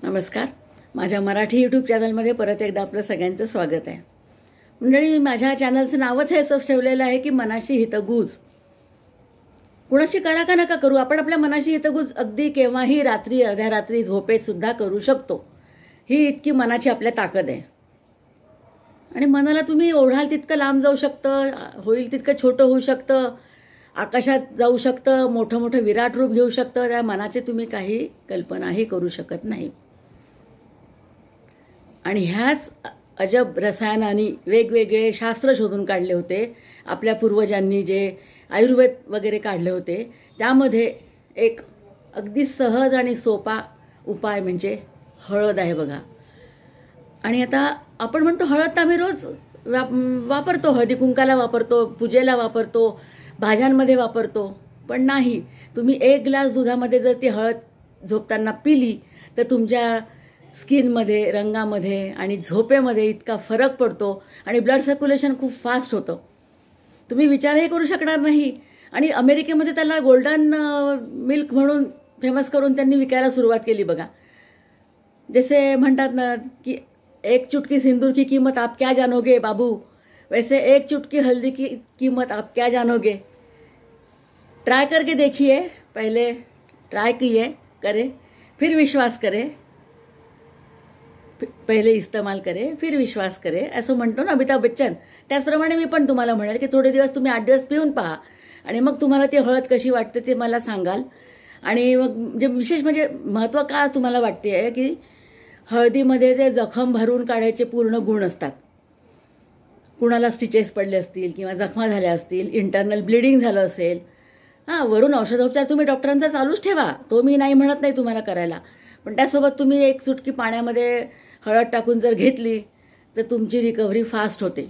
नमस्कार. माझ्या मराठी यूट्यूब चॅनलमध्ये परत एकदा आपलं सगळ्यांचं स्वागत आहे. मंडळी, माझ्या चॅनलचं नावच हे असंच ठेवलेलं आहे की मनाशी हितगुज. कुणाशी करा का नका करू, आपण आपल्या मनाशी हितगुज अगदी केव्हाही रात्री अर्ध्या रात्री झोपेत सुद्धा करू शकतो. ही इतकी मनाची आपल्या ताकद आहे. आणि मनाला तुम्ही ओढाल तितकं लांब जाऊ शकतं, होईल तितकं छोटं होऊ शकतं, आकाशात जाऊ शकतं, मोठं मोठं विराट रूप घेऊ शकतं. त्या मनाचे तुम्ही काही कल्पनाही करू शकत नाही. आणि ह्याच अजब रसायनांनी वेगवेगळे शास्त्र शोधून काढले होते आपल्या पूर्वजांनी, जे आयुर्वेद वगैरे काढले होते. त्यामध्ये एक अगदी सहज आणि सोपा उपाय म्हणजे हळद आहे बघा. आणि आता आपण म्हणतो हळद तर आम्ही रोज वापरतो, हळदी कुंकाला वापरतो, पूजेला वापरतो, भाज्यांमध्ये वापरतो. पण नाही, तुम्ही 1 ग्लास दुधामध्ये जर ती हळद झोपताना पिली तर तुमच्या स्किनमध्ये, रंगामध्ये आणि झोपेमध्ये इतका फरक पडतो आणि ब्लड सर्क्युलेशन खूप फास्ट होतं. तुम्ही विचारही करू शकणार नाही. आणि अमेरिकेमध्ये त्याला गोल्डन मिल्क म्हणून फेमस करून त्यांनी विकायला सुरुवात केली बघा. जैसे म्हणतात ना की 1 चुटकी सिंदूर की कीमत आप क्या जानोगे बाबू, वैसे 1 चुटकी हल्दी की कीमत आप क्या जानोगे. ट्राई करके देखिए, पहले ट्राई करें फिर विश्वास करें, पहिले इस्तेमाल करे फिर विश्वास करे, असं म्हणतो ना अमिताभ बच्चन. त्याचप्रमाणे मी पण तुम्हाला म्हणेल की थोडे दिवस तुम्ही 8 दिवस पिऊन पहा आणि मग तुम्हाला ती हळद कशी वाटते ते मला सांगाल. आणि मग जे विशेष म्हणजे महत्त्व का तुम्हाला वाटते आहे की हळदीमध्ये ते जखम भरून काढायचे पूर्ण गुण असतात. कुणाला स्टिचेस पडले असतील किंवा जखमा झाल्या असतील, इंटरनल ब्लिडिंग झालं असेल, वरून औषधोपचार तुम्ही डॉक्टरांचा चालूच ठेवा, तो मी नाही म्हणत नाही तुम्हाला करायला. पण त्यासोबत तुम्ही 1 चुटकी पाण्यामध्ये हळद टाकून जर घेतली तर तुमची रिकव्हरी फास्ट होते.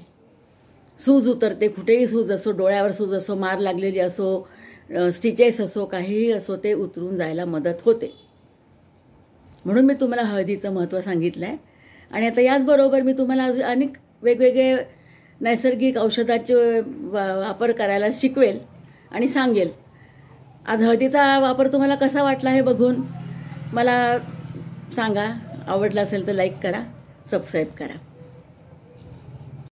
सूज उतरते, कुठेही सूज असो, डोळ्यावर सूज असो, मार लागलेली असो, स्टिचेस असो, काहीही असो, ते उतरून जायला मदत होते. म्हणून मी तुम्हाला हळदीचं महत्त्व सांगितलं आहे. आणि आता याचबरोबर मी तुम्हाला अनेक वेगवेगळे नैसर्गिक औषधाचे वापर करायला शिकवेल आणि सांगेल. आज हळदीचा वापर तुम्हाला कसा वाटला हे बघून मला सांगा. आवडला असेल तर लाईक करा, सबस्क्राईब करा.